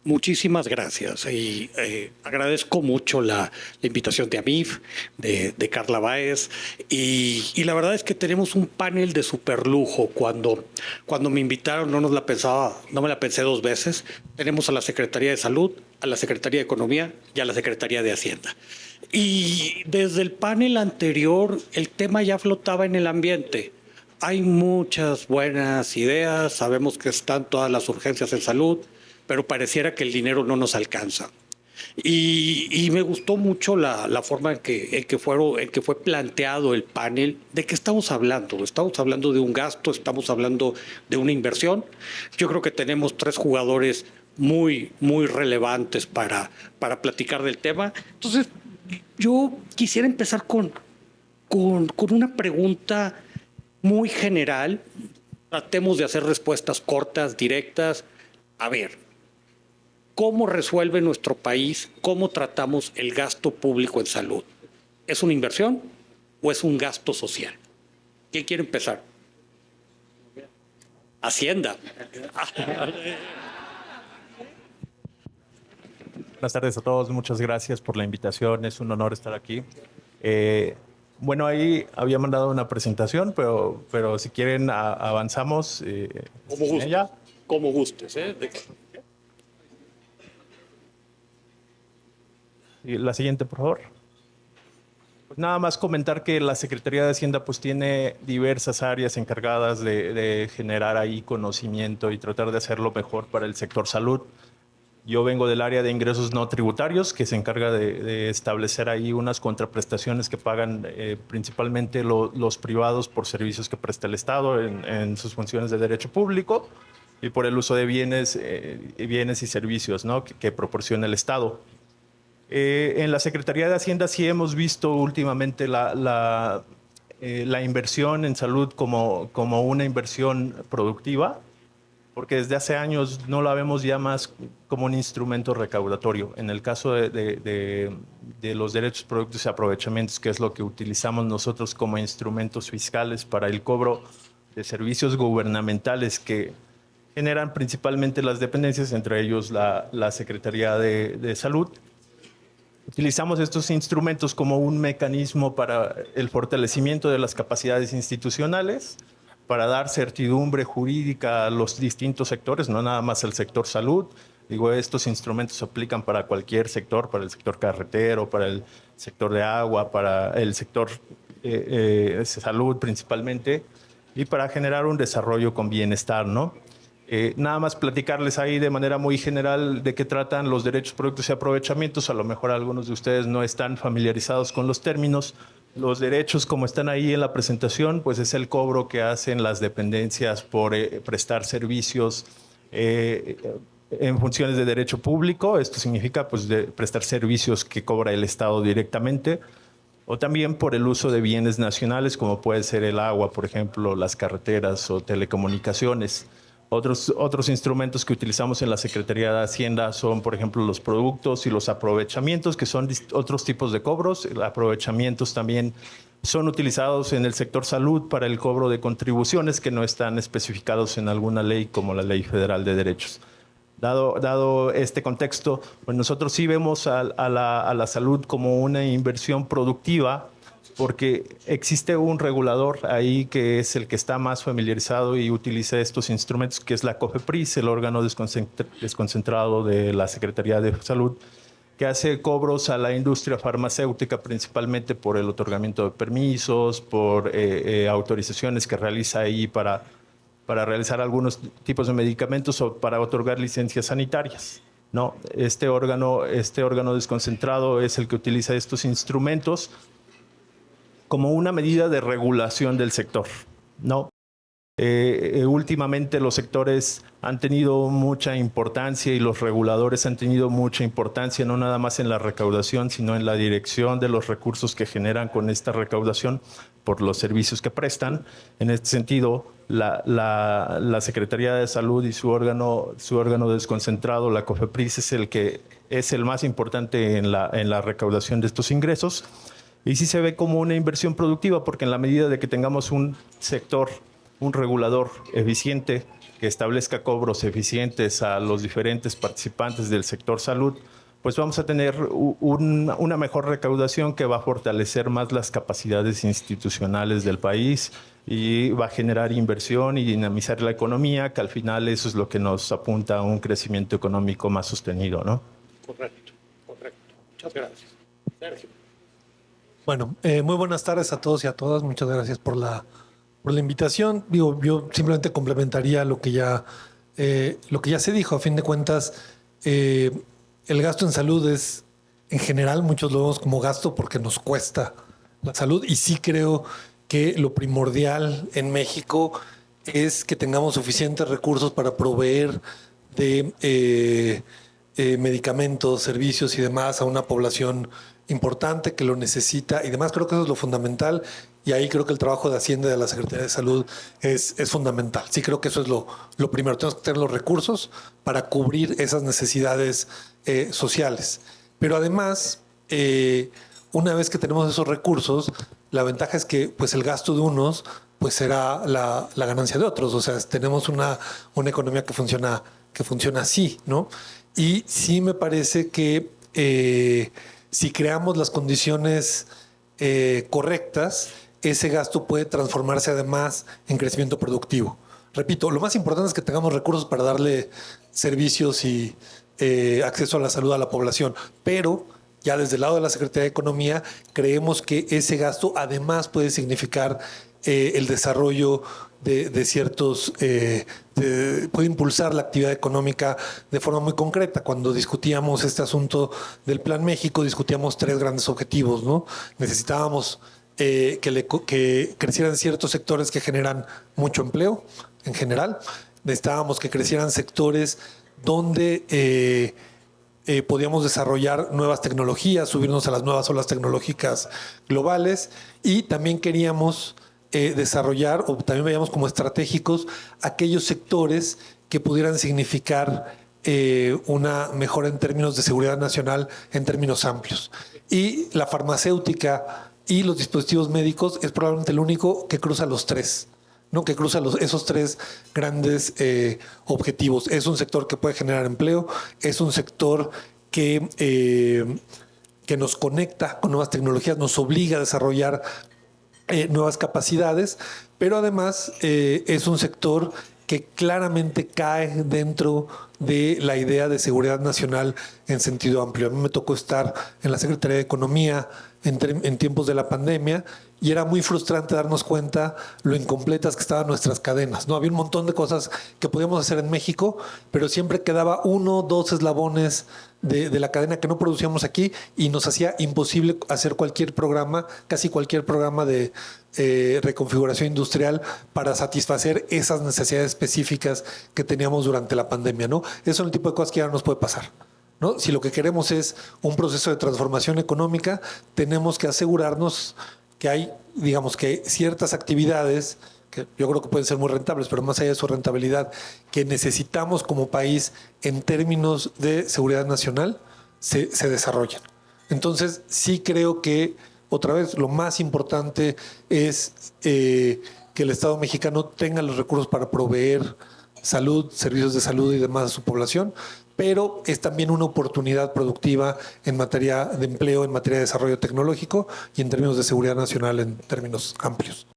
Muchísimas gracias y agradezco mucho la invitación de Amif, de Carla Báez y la verdad es que tenemos un panel de super lujo. Cuando me invitaron no nos la pensaba, no me la pensé dos veces. Tenemos a la Secretaría de Salud, a la Secretaría de Economía y a la Secretaría de Hacienda. Y desde el panel anterior el tema ya flotaba en el ambiente. Hay muchas buenas ideas, sabemos que están todas las urgencias en salud, pero pareciera que el dinero no nos alcanza. Y me gustó mucho la forma en que fue planteado el panel. ¿De qué estamos hablando? Estamos hablando de un gasto, estamos hablando de una inversión. Yo creo que tenemos tres jugadores muy relevantes para platicar del tema. Entonces, yo quisiera empezar con una pregunta muy general. Tratemos de hacer respuestas cortas, directas. A ver, ¿cómo resuelve nuestro país, cómo tratamos el gasto público en salud? ¿Es una inversión o es un gasto social? ¿Quién quiere empezar? Hacienda. Buenas tardes a todos, muchas gracias por la invitación, es un honor estar aquí. Eh, bueno, ahí había mandado una presentación, pero si quieren avanzamos Como en gustes. ella. Como gustes. Y la siguiente, por favor. Pues nada más comentar que la Secretaría de Hacienda pues tiene diversas áreas encargadas de generar ahí conocimiento y tratar de hacerlo mejor para el sector salud. Yo vengo del área de ingresos no tributarios, que se encarga de establecer ahí unas contraprestaciones que pagan principalmente los privados por servicios que presta el Estado en sus funciones de derecho público y por el uso de bienes y servicios, ¿no?, que proporciona el Estado. En la Secretaría de Hacienda sí hemos visto últimamente la inversión en salud como una inversión productiva, porque desde hace años no la vemos ya más como un instrumento recaudatorio. En el caso de los derechos, productos y aprovechamientos, que es lo que utilizamos nosotros como instrumentos fiscales para el cobro de servicios gubernamentales que generan principalmente las dependencias, entre ellos la Secretaría de Salud. Utilizamos estos instrumentos como un mecanismo para el fortalecimiento de las capacidades institucionales, para dar certidumbre jurídica a los distintos sectores, no nada más al sector salud. Digo, estos instrumentos se aplican para cualquier sector, para el sector carretero, para el sector de agua, para el sector salud principalmente, y para generar un desarrollo con bienestar, ¿no? Nada más platicarles ahí de manera muy general de qué tratan los derechos, productos y aprovechamientos. A lo mejor algunos de ustedes no están familiarizados con los términos. Los derechos, como están ahí en la presentación, pues es el cobro que hacen las dependencias por prestar servicios en funciones de derecho público. Esto significa pues prestar servicios que cobra el Estado directamente, o también por el uso de bienes nacionales, como puede ser el agua, por ejemplo, las carreteras o telecomunicaciones. Otros instrumentos que utilizamos en la Secretaría de Hacienda son, por ejemplo, los productos y los aprovechamientos, que son otros tipos de cobros. Aprovechamientos también son utilizados en el sector salud para el cobro de contribuciones que no están especificados en alguna ley, como la Ley Federal de Derechos. Dado este contexto, pues nosotros sí vemos a la salud como una inversión productiva, porque existe un regulador ahí que es el que está más familiarizado y utiliza estos instrumentos, que es la COFEPRIS, el órgano desconcentrado de la Secretaría de Salud, que hace cobros a la industria farmacéutica principalmente por el otorgamiento de permisos, por autorizaciones que realiza ahí para realizar algunos tipos de medicamentos o para otorgar licencias sanitarias, ¿no? Este órgano desconcentrado es el que utiliza estos instrumentos como una medida de regulación del sector, ¿no? Últimamente los sectores han tenido mucha importancia y los reguladores han tenido mucha importancia, no nada más en la recaudación, sino en la dirección de los recursos que generan con esta recaudación por los servicios que prestan. En este sentido, la Secretaría de Salud y su órgano desconcentrado, la COFEPRIS, es el más importante en la recaudación de estos ingresos. Y sí se ve como una inversión productiva, porque en la medida de que tengamos un sector, un regulador eficiente que establezca cobros eficientes a los diferentes participantes del sector salud, pues vamos a tener una mejor recaudación que va a fortalecer más las capacidades institucionales del país y va a generar inversión y dinamizar la economía, que al final eso es lo que nos apunta a un crecimiento económico más sostenido, ¿no? Correcto, correcto. Muchas gracias. Sergio. Bueno, muy buenas tardes a todos y a todas. Muchas gracias por la invitación. Digo, yo simplemente complementaría lo que ya se dijo. A fin de cuentas, el gasto en salud es, en general, muchos lo vemos como gasto porque nos cuesta la salud. Y sí creo que lo primordial en México es que tengamos suficientes recursos para proveer de medicamentos, servicios y demás a una población importante que lo necesita y demás. Creo que eso es lo fundamental y ahí creo que el trabajo de Hacienda y de la Secretaría de Salud es fundamental. Sí creo que eso es lo primero. Tenemos que tener los recursos para cubrir esas necesidades sociales. Pero además, una vez que tenemos esos recursos, la ventaja es que pues, el gasto de unos pues será la ganancia de otros. O sea, tenemos una economía que funciona así, ¿no? Y sí me parece que si creamos las condiciones correctas, ese gasto puede transformarse además en crecimiento productivo. Repito, lo más importante es que tengamos recursos para darle servicios y acceso a la salud a la población, pero ya desde el lado de la Secretaría de Economía creemos que ese gasto además puede significar el desarrollo de ciertos, puede impulsar la actividad económica de forma muy concreta. Cuando discutíamos este asunto del Plan México, discutíamos 3 grandes objetivos, ¿no? Necesitábamos que crecieran ciertos sectores que generan mucho empleo en general. Necesitábamos que crecieran sectores donde podíamos desarrollar nuevas tecnologías, subirnos a las nuevas olas tecnológicas globales y también queríamos desarrollar, o también veíamos como estratégicos, aquellos sectores que pudieran significar una mejora en términos de seguridad nacional en términos amplios. Y la farmacéutica y los dispositivos médicos es probablemente el único que cruza los 3. ¿No? Que cruza esos 3 grandes objetivos. Es un sector que puede generar empleo, es un sector que nos conecta con nuevas tecnologías, nos obliga a desarrollar nuevas capacidades, pero además es un sector que claramente cae dentro de la idea de seguridad nacional en sentido amplio. A mí me tocó estar en la Secretaría de Economía en tiempos de la pandemia y era muy frustrante darnos cuenta lo incompletas que estaban nuestras cadenas, ¿no? Había un montón de cosas que podíamos hacer en México, pero siempre quedaba 1 o 2 eslabones de la cadena que no producíamos aquí y nos hacía imposible hacer cualquier programa, casi cualquier programa de reconfiguración industrial para satisfacer esas necesidades específicas que teníamos durante la pandemia, ¿no? Eso es el tipo de cosas que ya no nos puede pasar, ¿no? Si lo que queremos es un proceso de transformación económica, tenemos que asegurarnos que hay, digamos, que ciertas actividades que yo creo que pueden ser muy rentables, pero más allá de su rentabilidad, que necesitamos como país en términos de seguridad nacional, se desarrollan. Entonces, sí creo que, otra vez, lo más importante es que el Estado mexicano tenga los recursos para proveer salud, servicios de salud y demás a su población, pero es también una oportunidad productiva en materia de empleo, en materia de desarrollo tecnológico y en términos de seguridad nacional en términos amplios.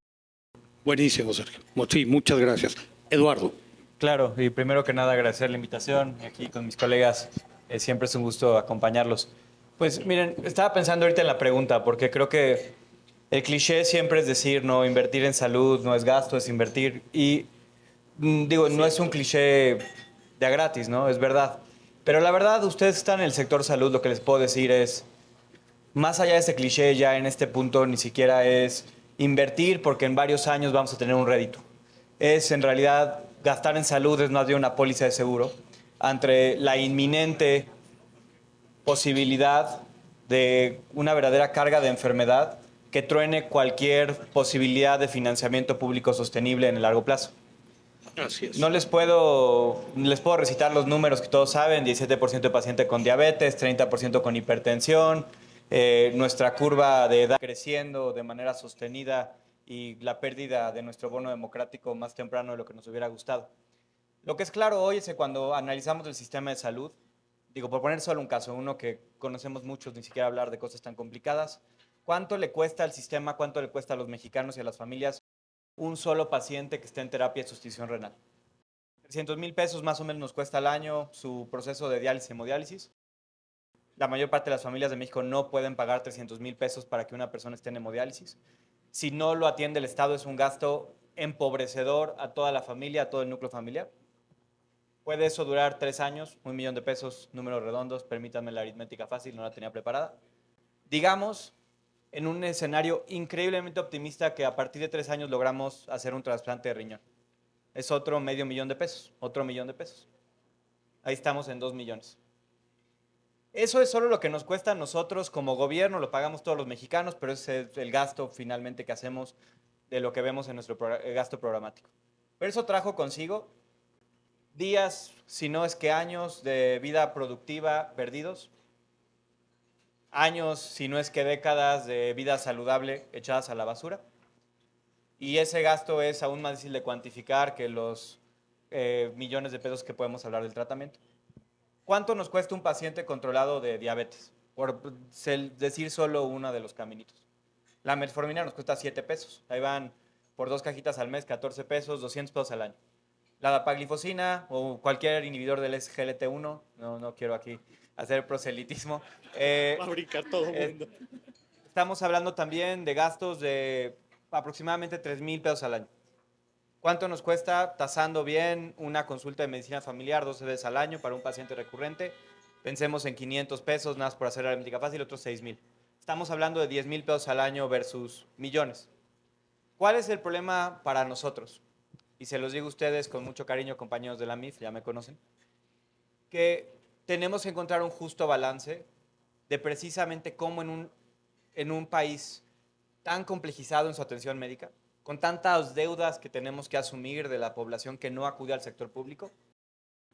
Buenísimo, Sergio. Sí, muchas gracias. Eduardo. Claro, y primero que nada agradecer la invitación aquí con mis colegas. Siempre es un gusto acompañarlos. Pues miren, estaba pensando ahorita en la pregunta, porque creo que el cliché siempre es decir, no, invertir en salud no es gasto, es invertir. Y digo, no es un cliché de a gratis, ¿no? Es verdad. Pero la verdad, ustedes están en el sector salud, lo que les puedo decir es, más allá de ese cliché, ya en este punto ni siquiera es invertir porque en varios años vamos a tener un rédito. Es en realidad gastar en salud, es más bien una póliza de seguro ante la inminente posibilidad de una verdadera carga de enfermedad que truene cualquier posibilidad de financiamiento público sostenible en el largo plazo. Así es. No les puedo recitar los números que todos saben: 17% de pacientes con diabetes, 30% con hipertensión, nuestra curva de edad creciendo de manera sostenida y la pérdida de nuestro bono democrático más temprano de lo que nos hubiera gustado. Lo que es claro hoy es que cuando analizamos el sistema de salud, digo, por poner solo un caso, uno que conocemos muchos, ni siquiera hablar de cosas tan complicadas, ¿cuánto le cuesta al sistema, cuánto le cuesta a los mexicanos y a las familias un solo paciente que esté en terapia de sustitución renal? 300,000 pesos más o menos nos cuesta al año su proceso de diálisis y hemodiálisis. La mayor parte de las familias de México no pueden pagar 300,000 pesos para que una persona esté en hemodiálisis. Si no lo atiende el Estado, es un gasto empobrecedor a toda la familia, a todo el núcleo familiar. Puede eso durar 3 años, 1 millón de pesos, números redondos, permítanme la aritmética fácil, no la tenía preparada. Digamos, en un escenario increíblemente optimista que a partir de 3 años logramos hacer un trasplante de riñón. Es otro medio millón de pesos, otro millón de pesos. Ahí estamos en 2 millones. Eso es solo lo que nos cuesta a nosotros como gobierno, lo pagamos todos los mexicanos, pero ese es el gasto finalmente que hacemos de lo que vemos en nuestro gasto programático. Pero eso trajo consigo días, si no es que años de vida productiva perdidos, años, si no es que décadas de vida saludable echadas a la basura. Y ese gasto es aún más difícil de cuantificar que los millones de pesos que podemos hablar del tratamiento. ¿Cuánto nos cuesta un paciente controlado de diabetes? Por decir solo uno de los caminitos. La metformina nos cuesta 7 pesos. Ahí van por 2 cajitas al mes, 14 pesos, 200 pesos al año. La dapaglifosina o cualquier inhibidor del SGLT1, no quiero aquí hacer proselitismo. Fabricar todo el mundo. Estamos hablando también de gastos de aproximadamente 3,000 pesos al año. ¿Cuánto nos cuesta, tasando bien, una consulta de medicina familiar 12 veces al año para un paciente recurrente? Pensemos en 500 pesos, nada más por hacer la aritmética fácil, otros 6,000. Estamos hablando de 10,000 pesos al año versus millones. ¿Cuál es el problema para nosotros? Y se los digo a ustedes con mucho cariño, compañeros de la MIF, ya me conocen, que tenemos que encontrar un justo balance de precisamente cómo en un país tan complejizado en su atención médica, con tantas deudas que tenemos que asumir de la población que no acude al sector público,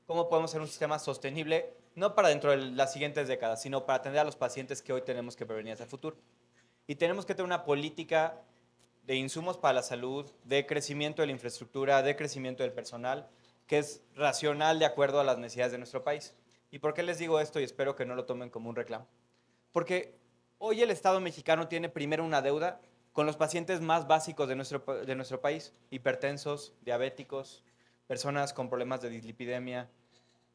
cómo podemos hacer un sistema sostenible, no para dentro de las siguientes décadas, sino para atender a los pacientes que hoy tenemos que prevenir hacia el futuro. Y tenemos que tener una política de insumos para la salud, de crecimiento de la infraestructura, de crecimiento del personal, que es racional de acuerdo a las necesidades de nuestro país. ¿Y por qué les digo esto? Y espero que no lo tomen como un reclamo. Porque hoy el Estado mexicano tiene primero una deuda con los pacientes más básicos de nuestro país, hipertensos, diabéticos, personas con problemas de dislipidemia,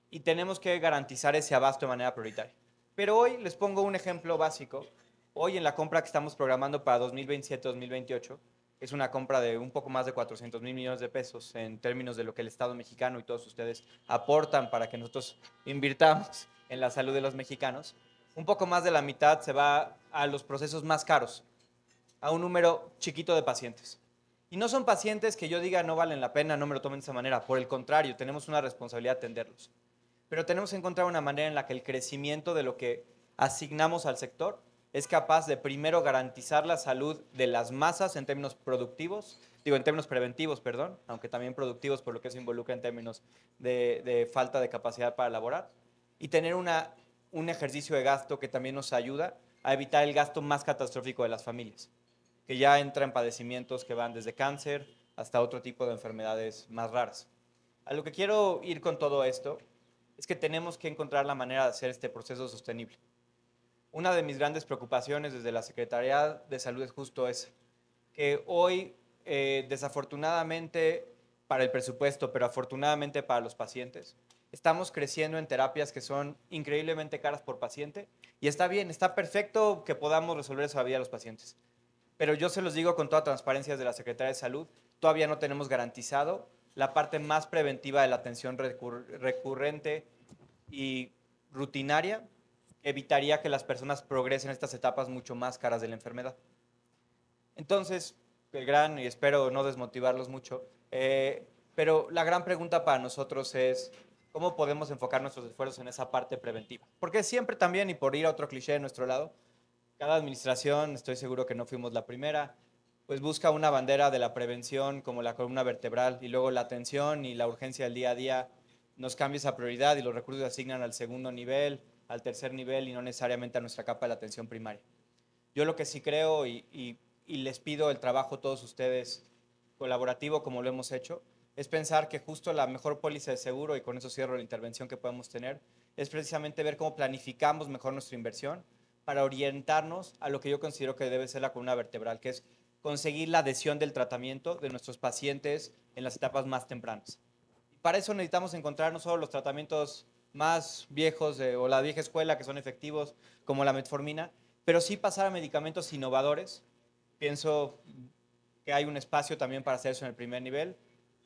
y tenemos que garantizar ese abasto de manera prioritaria. Pero hoy les pongo un ejemplo básico. Hoy en la compra que estamos programando para 2027-2028, es una compra de un poco más de 400,000 millones de pesos en términos de lo que el Estado mexicano y todos ustedes aportan para que nosotros invirtamos en la salud de los mexicanos. Un poco más de la mitad se va a los procesos más caros, a un número chiquito de pacientes. Y no son pacientes que yo diga no valen la pena, no me lo tomen de esa manera. Por el contrario, tenemos una responsabilidad de atenderlos. Pero tenemos que encontrar una manera en la que el crecimiento de lo que asignamos al sector es capaz de primero garantizar la salud de las masas en términos productivos, digo en términos preventivos, perdón, aunque también productivos por lo que eso involucra en términos de falta de capacidad para elaborar, y tener un ejercicio de gasto que también nos ayuda a evitar el gasto más catastrófico de las familias, que ya entra en padecimientos que van desde cáncer hasta otro tipo de enfermedades más raras. A lo que quiero ir con todo esto es que tenemos que encontrar la manera de hacer este proceso sostenible. Una de mis grandes preocupaciones desde la Secretaría de Salud es justo esa, que hoy, desafortunadamente para el presupuesto, pero afortunadamente para los pacientes, estamos creciendo en terapias que son increíblemente caras por paciente, y está bien, está perfecto que podamos resolver esa vida a los pacientes. Pero yo se los digo con toda transparencia desde la Secretaría de Salud, todavía no tenemos garantizado la parte más preventiva de la atención recurrente y rutinaria, que evitaría que las personas progresen estas etapas mucho más caras de la enfermedad. Entonces, el gran, y espero no desmotivarlos mucho, pero la gran pregunta para nosotros es cómo podemos enfocar nuestros esfuerzos en esa parte preventiva. Porque siempre también, y por ir a otro cliché de nuestro lado, cada administración, estoy seguro que no fuimos la primera, pues busca una bandera de la prevención como la columna vertebral, y luego la atención y la urgencia del día a día nos cambia esa prioridad y los recursos se asignan al segundo nivel, al tercer nivel y no necesariamente a nuestra capa de la atención primaria. Yo lo que sí creo y les pido el trabajo a todos ustedes colaborativo como lo hemos hecho, es pensar que justo la mejor póliza de seguro, y con eso cierro la intervención que podemos tener, es precisamente ver cómo planificamos mejor nuestra inversión para orientarnos a lo que yo considero que debe ser la columna vertebral, que es conseguir la adhesión del tratamiento de nuestros pacientes en las etapas más tempranas. Y para eso necesitamos encontrar no solo los tratamientos más viejos o la vieja escuela que son efectivos, como la metformina, pero sí pasar a medicamentos innovadores. Pienso que hay un espacio también para hacer eso en el primer nivel,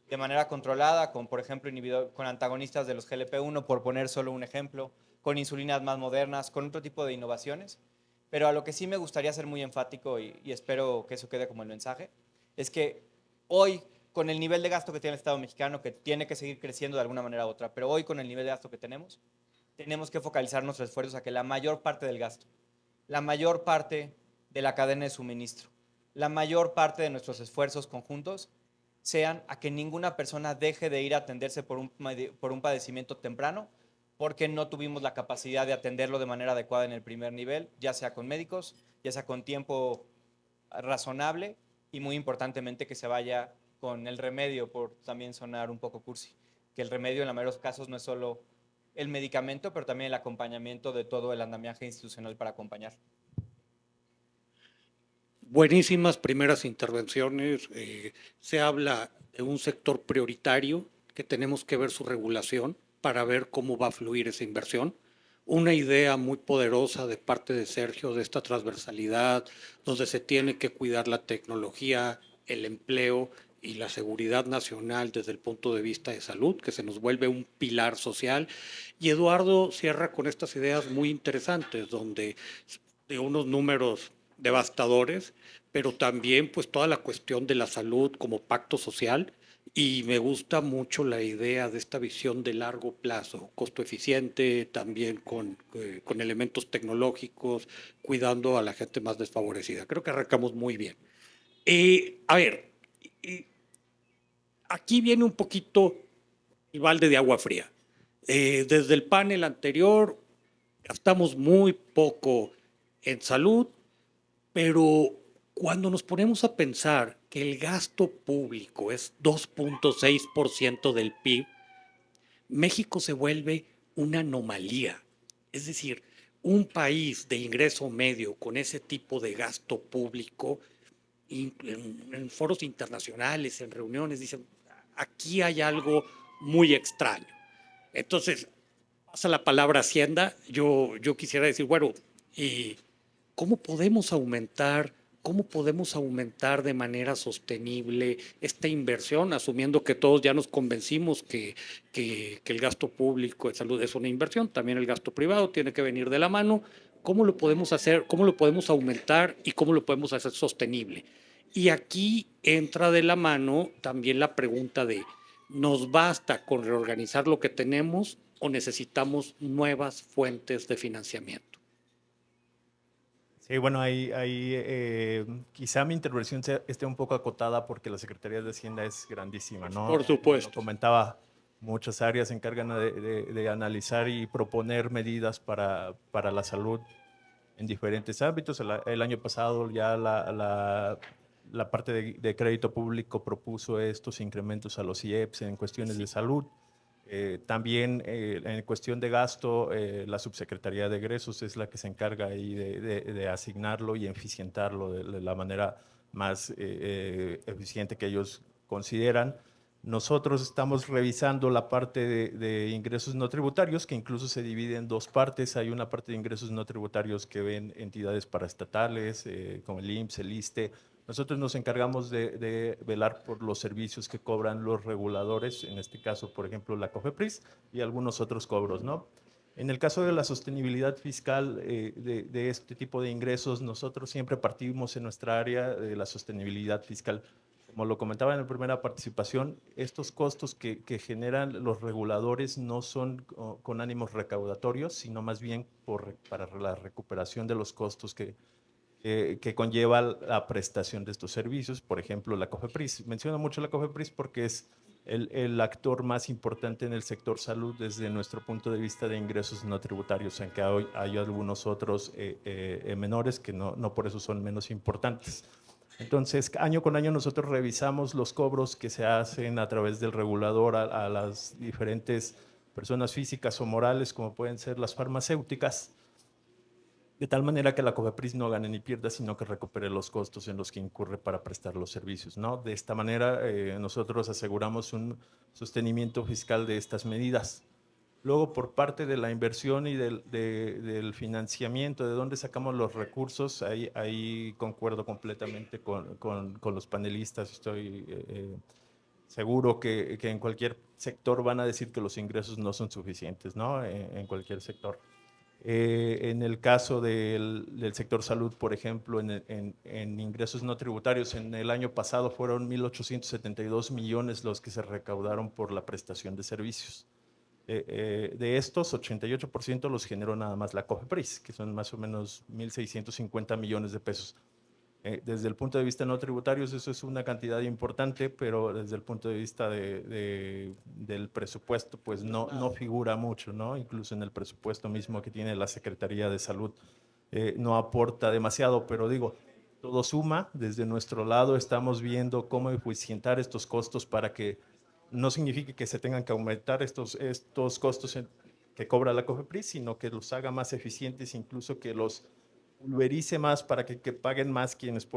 de manera controlada, con, por ejemplo, con antagonistas de los GLP-1, por poner solo un ejemplo, con insulinas más modernas, con otro tipo de innovaciones. Pero a lo que sí me gustaría ser muy enfático, y espero que eso quede como el mensaje, es que hoy, con el nivel de gasto que tiene el Estado mexicano, que tiene que seguir creciendo de alguna manera u otra, pero hoy con el nivel de gasto que tenemos que focalizar nuestros esfuerzos a que la mayor parte del gasto, la mayor parte de la cadena de suministro, la mayor parte de nuestros esfuerzos conjuntos sean a que ninguna persona deje de ir a atenderse por un padecimiento temprano porque no tuvimos la capacidad de atenderlo de manera adecuada en el primer nivel, ya sea con médicos, ya sea con tiempo razonable y muy importantemente que se vaya con el remedio, por también sonar un poco cursi, que el remedio en la mayoría de los casos no es solo el medicamento, pero también el acompañamiento de todo el andamiaje institucional para acompañar. Buenísimas primeras intervenciones. Se habla de un sector prioritario que tenemos que ver su regulación para ver cómo va a fluir esa inversión. Una idea muy poderosa de parte de Sergio de esta transversalidad, donde se tiene que cuidar la tecnología, el empleo y la seguridad nacional desde el punto de vista de salud, que se nos vuelve un pilar social. Y Eduardo cierra con estas ideas muy interesantes, donde de unos números devastadores, pero también pues toda la cuestión de la salud como pacto social, y me gusta mucho la idea de esta visión de largo plazo, costo eficiente, también con elementos tecnológicos, cuidando a la gente más desfavorecida. Creo que arrancamos muy bien. A ver, aquí viene un poquito el balde de agua fría. Desde el panel anterior gastamos muy poco en salud, pero cuando nos ponemos a pensar que el gasto público es 2.6% del PIB, México se vuelve una anomalía. Es decir, un país de ingreso medio con ese tipo de gasto público, en foros internacionales, en reuniones, dicen, aquí hay algo muy extraño. Entonces, pasa la palabra Hacienda, yo quisiera decir, bueno, ¿y cómo podemos aumentar de manera sostenible esta inversión, asumiendo que todos ya nos convencimos que el gasto público de salud es una inversión, también el gasto privado tiene que venir de la mano? ¿Cómo lo podemos hacer? ¿Cómo lo podemos aumentar y cómo lo podemos hacer sostenible? Y aquí entra de la mano también la pregunta de, ¿nos basta con reorganizar lo que tenemos o necesitamos nuevas fuentes de financiamiento? Sí, bueno, quizá mi intervención esté un poco acotada porque la Secretaría de Hacienda es grandísima, ¿no? Por supuesto. Como comentaba, muchas áreas se encargan de analizar y proponer medidas para la salud en diferentes ámbitos. El año pasado ya la parte de crédito público propuso estos incrementos a los IEPS en cuestiones de salud. También en cuestión de gasto, la Subsecretaría de Egresos es la que se encarga ahí de asignarlo y eficientarlo de la manera más eficiente que ellos consideran. Nosotros estamos revisando la parte de ingresos no tributarios, que incluso se divide en dos partes. Hay una parte de ingresos no tributarios que ven entidades paraestatales, como el IMSS, el ISSSTE. Nosotros nos encargamos de velar por los servicios que cobran los reguladores, en este caso, por ejemplo, la COFEPRIS y algunos otros cobros, ¿no? En el caso de la sostenibilidad fiscal de este tipo de ingresos, nosotros siempre partimos en nuestra área de la sostenibilidad fiscal. Como lo comentaba en la primera participación, estos costos que generan los reguladores no son con ánimos recaudatorios, sino más bien para la recuperación de los costos que conlleva la prestación de estos servicios. Por ejemplo, la COFEPRIS. Menciono mucho la COFEPRIS porque es el actor más importante en el sector salud desde nuestro punto de vista de ingresos no tributarios, aunque hay algunos otros menores que no por eso son menos importantes. Entonces, año con año nosotros revisamos los cobros que se hacen a través del regulador a las diferentes personas físicas o morales, como pueden ser las farmacéuticas, de tal manera que la COFEPRIS no gane ni pierda, sino que recupere los costos en los que incurre para prestar los servicios, ¿no? De esta manera, nosotros aseguramos un sostenimiento fiscal de estas medidas. Luego, por parte de la inversión y del financiamiento, de dónde sacamos los recursos, ahí concuerdo completamente con los panelistas. Estoy seguro que en cualquier sector van a decir que los ingresos no son suficientes, ¿no? En cualquier sector. En el caso del sector salud, por ejemplo, en ingresos no tributarios, en el año pasado fueron 1.872 millones los que se recaudaron por la prestación de servicios. De estos, 88% los generó nada más la COFEPRIS, que son más o menos 1.650 millones de pesos. Desde el punto de vista no tributarios, eso es una cantidad importante, pero desde el punto de vista del presupuesto, pues no figura mucho, ¿no? Incluso en el presupuesto mismo que tiene la Secretaría de Salud, no aporta demasiado, pero digo, todo suma. Desde nuestro lado estamos viendo cómo eficientar estos costos para que no signifique que se tengan que aumentar estos costos que cobra la COFEPRIS, sino que los haga más eficientes, incluso que los pulverice más para que paguen más quienes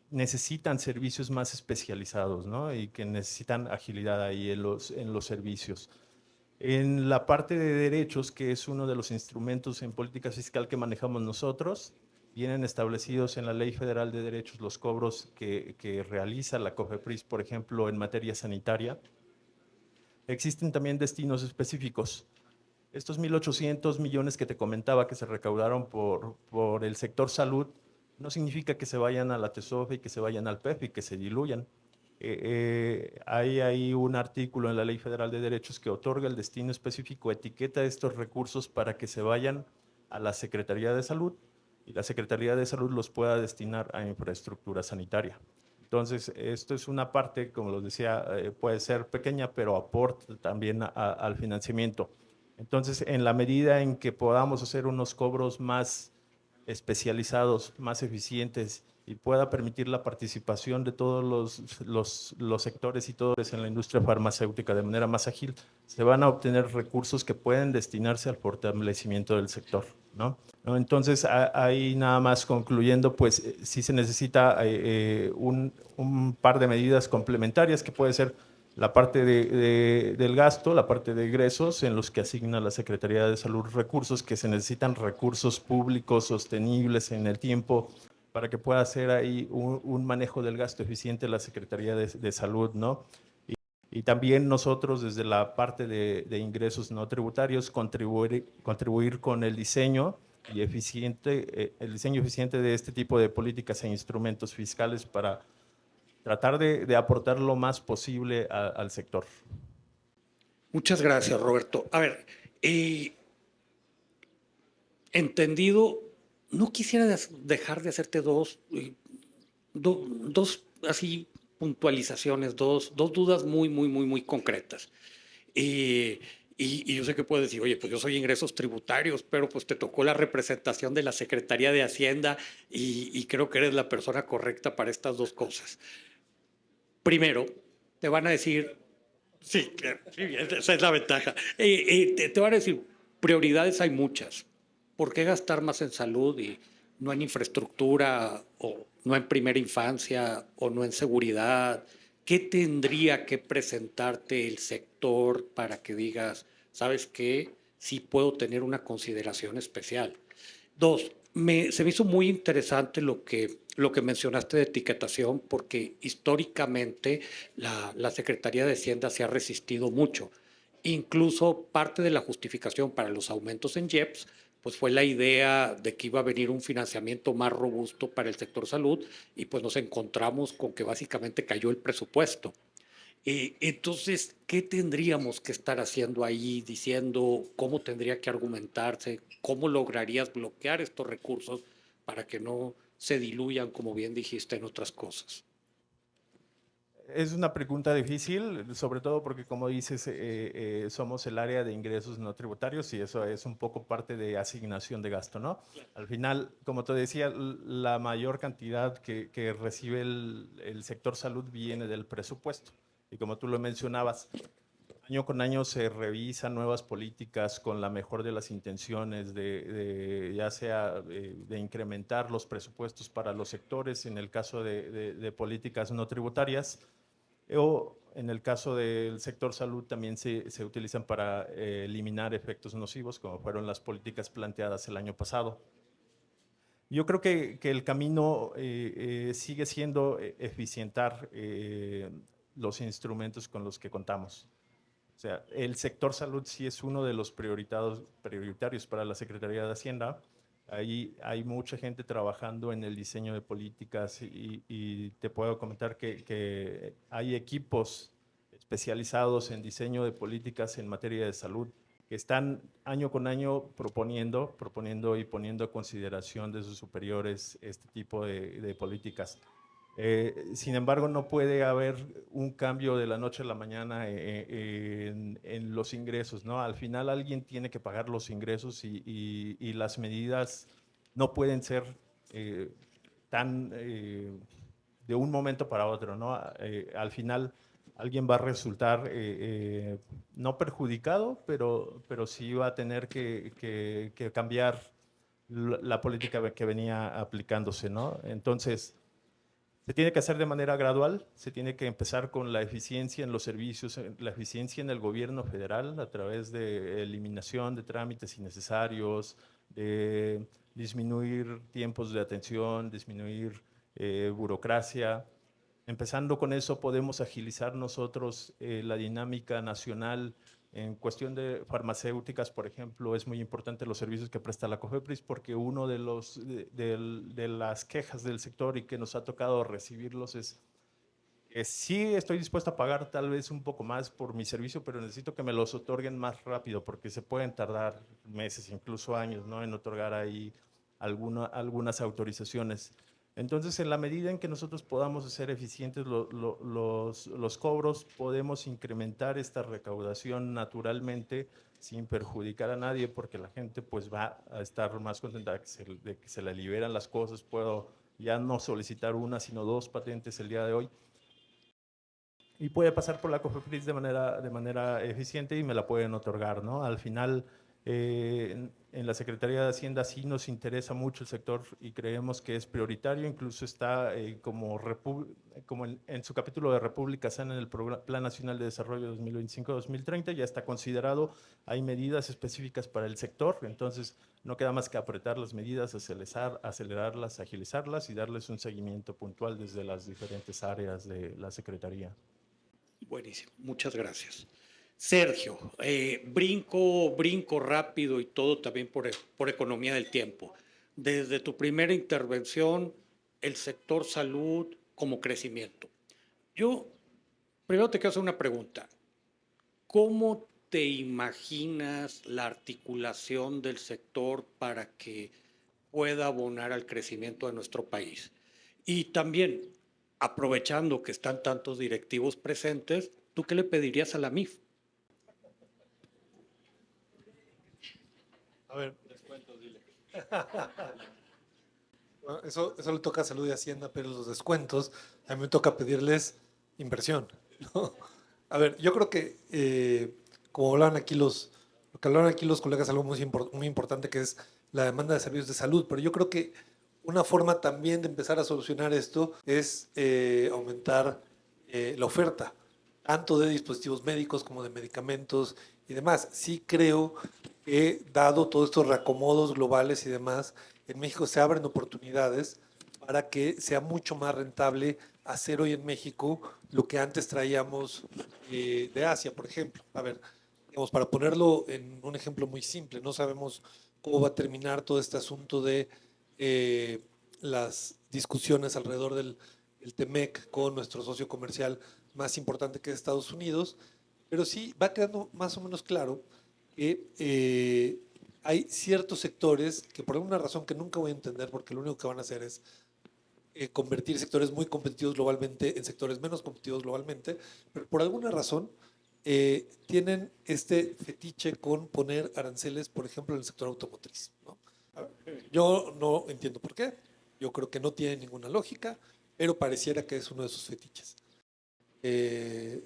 necesitan servicios más especializados, ¿no? Y que necesitan agilidad ahí en los servicios. En la parte de derechos, que es uno de los instrumentos en política fiscal que manejamos nosotros, vienen establecidos en la Ley Federal de Derechos los cobros que realiza la COFEPRIS, por ejemplo, en materia sanitaria. Existen también destinos específicos. Estos 1.800 millones que te comentaba que se recaudaron por el sector salud, no significa que se vayan a la TESOFE y que se vayan al PEF y que se diluyan. Hay ahí un artículo en la Ley Federal de Derechos que otorga el destino específico, etiqueta estos recursos para que se vayan a la Secretaría de Salud y la Secretaría de Salud los pueda destinar a infraestructura sanitaria. Entonces, esto es una parte, como lo decía, puede ser pequeña, pero aporta también al financiamiento. Entonces, en la medida en que podamos hacer unos cobros más especializados, más eficientes y pueda permitir la participación de todos los sectores y todos en la industria farmacéutica de manera más ágil, se van a obtener recursos que pueden destinarse al fortalecimiento del sector, ¿no? Entonces, ahí nada más concluyendo, pues sí se necesita un par de medidas complementarias que puede ser la parte del gasto, la parte de egresos, en los que asigna la Secretaría de Salud recursos, que se necesitan recursos públicos sostenibles en el tiempo para que pueda hacer ahí un manejo del gasto eficiente la Secretaría de Salud, ¿no? Y también nosotros desde la parte de ingresos no tributarios contribuir con el diseño el diseño eficiente de este tipo de políticas e instrumentos fiscales para tratar de aportar lo más posible al sector. Muchas gracias, Roberto. A ver, entendido, no quisiera dejar de hacerte dos así puntualizaciones, dos dudas muy concretas. Y yo sé que puedes decir, oye, pues yo soy ingresos tributarios, pero pues te tocó la representación de la Secretaría de Hacienda y creo que eres la persona correcta para estas dos cosas. Primero, te van a decir, sí, sí, esa es la ventaja. Te van a decir, prioridades hay muchas. ¿Por qué gastar más en salud y no en infraestructura o no en primera infancia o no en seguridad? ¿Qué tendría que presentarte el sector para que digas, sabes qué, sí puedo tener una consideración especial? Dos, se me hizo muy interesante lo que mencionaste de etiquetación, porque históricamente la Secretaría de Hacienda se ha resistido mucho. Incluso parte de la justificación para los aumentos en IEPS pues fue la idea de que iba a venir un financiamiento más robusto para el sector salud y pues nos encontramos con que básicamente cayó el presupuesto. Entonces, ¿qué tendríamos que estar haciendo ahí, diciendo cómo tendría que argumentarse, cómo lograrías bloquear estos recursos para que no se diluyan, como bien dijiste, en otras cosas? Es una pregunta difícil, sobre todo porque, como dices, somos el área de ingresos no tributarios y eso es un poco parte de asignación de gasto, ¿no? Al final, como te decía, la mayor cantidad que recibe el sector salud viene del presupuesto. Y como tú lo mencionabas, año con año se revisan nuevas políticas con la mejor de las intenciones ya sea de incrementar los presupuestos para los sectores, en el caso de políticas no tributarias, o en el caso del sector salud también se utilizan para eliminar efectos nocivos, como fueron las políticas planteadas el año pasado. Yo creo que el camino sigue siendo eficientar los instrumentos con los que contamos. O sea, el sector salud sí es uno de los prioritarios para la Secretaría de Hacienda. Ahí hay mucha gente trabajando en el diseño de políticas y te puedo comentar que hay equipos especializados en diseño de políticas en materia de salud que están año con año proponiendo y poniendo a consideración de sus superiores este tipo de políticas. Sin embargo, no puede haber un cambio de la noche a la mañana en los ingresos, ¿no? Al final alguien tiene que pagar los ingresos y las medidas no pueden ser tan de un momento para otro, ¿no? Al final alguien va a resultar no perjudicado, pero sí va a tener que cambiar la política que venía aplicándose, ¿no? Entonces, se tiene que hacer de manera gradual, se tiene que empezar con la eficiencia en los servicios, la eficiencia en el gobierno federal a través de eliminación de trámites innecesarios, de disminuir tiempos de atención, disminuir burocracia. Empezando con eso podemos agilizar nosotros la dinámica nacional. En cuestión de farmacéuticas, por ejemplo, es muy importante los servicios que presta la COFEPRIS porque uno de las quejas del sector y que nos ha tocado recibirlos es que sí estoy dispuesto a pagar tal vez un poco más por mi servicio, pero necesito que me los otorguen más rápido porque se pueden tardar meses, incluso años, ¿no? En otorgar ahí algunas autorizaciones. Entonces, en la medida en que nosotros podamos hacer eficientes los cobros, podemos incrementar esta recaudación naturalmente sin perjudicar a nadie, porque la gente pues va a estar más contenta de que se le liberan las cosas. Puedo ya no solicitar una, sino 2 patentes el día de hoy y puede pasar por la COFEPRIS de manera eficiente y me la pueden otorgar, ¿no? Al final, en la Secretaría de Hacienda sí nos interesa mucho el sector y creemos que es prioritario, incluso está como en su capítulo de República Sana en el Plan Nacional de Desarrollo 2025-2030, ya está considerado, hay medidas específicas para el sector, entonces no queda más que apretar las medidas, acelerarlas, agilizarlas y darles un seguimiento puntual desde las diferentes áreas de la Secretaría. Buenísimo, muchas gracias. Sergio, brinco rápido y todo también por economía del tiempo. Desde tu primera intervención, el sector salud como crecimiento. Yo primero te quiero hacer una pregunta. ¿Cómo te imaginas la articulación del sector para que pueda abonar al crecimiento de nuestro país? Y también, aprovechando que están tantos directivos presentes, ¿tú qué le pedirías a la MIF? A ver. Bueno, eso le toca a Salud y Hacienda, pero los descuentos, a mí me toca pedirles inversión, ¿no? A ver, yo creo que, como hablaban aquí lo que hablaban aquí los colegas, algo muy importante que es la demanda de servicios de salud, pero yo creo que una forma también de empezar a solucionar esto es aumentar la oferta, tanto de dispositivos médicos como de medicamentos y demás. Sí creo que, dado todos estos reacomodos globales y demás, en México se abren oportunidades para que sea mucho más rentable hacer hoy en México lo que antes traíamos de Asia, por ejemplo. A ver, digamos, para ponerlo en un ejemplo muy simple, no sabemos cómo va a terminar todo este asunto de las discusiones alrededor del TEMEC con nuestro socio comercial más importante que es Estados Unidos, pero sí va quedando más o menos claro que hay ciertos sectores que por alguna razón que nunca voy a entender, porque lo único que van a hacer es convertir sectores muy competitivos globalmente en sectores menos competitivos globalmente, pero por alguna razón tienen este fetiche con poner aranceles, por ejemplo, en el sector automotriz, ¿no? Yo no entiendo por qué, yo creo que no tiene ninguna lógica, pero pareciera que es uno de sus fetiches.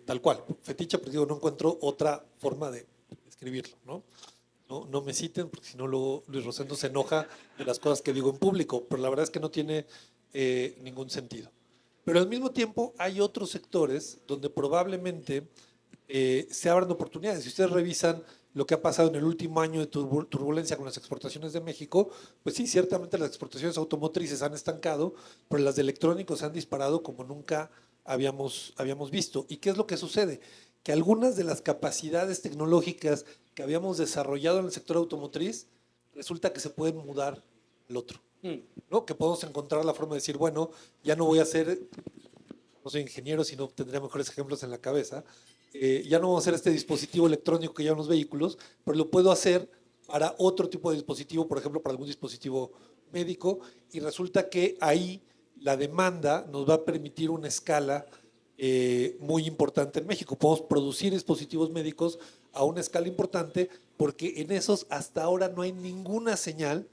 Tal cual, fetiche, porque digo, no encuentro otra forma de escribirlo, ¿no? No, no me citen, porque si no luego Luis Rosendo se enoja de las cosas que digo en público, pero la verdad es que no tiene ningún sentido. Pero al mismo tiempo hay otros sectores donde probablemente se abran oportunidades. Si ustedes revisan lo que ha pasado en el último año de turbulencia con las exportaciones de México, pues sí, ciertamente las exportaciones automotrices han estancado, pero las de electrónicos han disparado como nunca habíamos visto. ¿Y qué es lo que sucede? Que algunas de las capacidades tecnológicas que habíamos desarrollado en el sector automotriz resulta que se pueden mudar al otro, ¿no? Que podemos encontrar la forma de decir, bueno, ya no voy a ser, no soy ingeniero, sino tendría mejores ejemplos en la cabeza, ya no vamos a hacer este dispositivo electrónico que llevan los vehículos, pero lo puedo hacer para otro tipo de dispositivo, por ejemplo, para algún dispositivo médico, y resulta que ahí la demanda nos va a permitir una escala muy importante en México. Podemos producir dispositivos médicos a una escala importante porque en esos hasta ahora no hay ninguna señal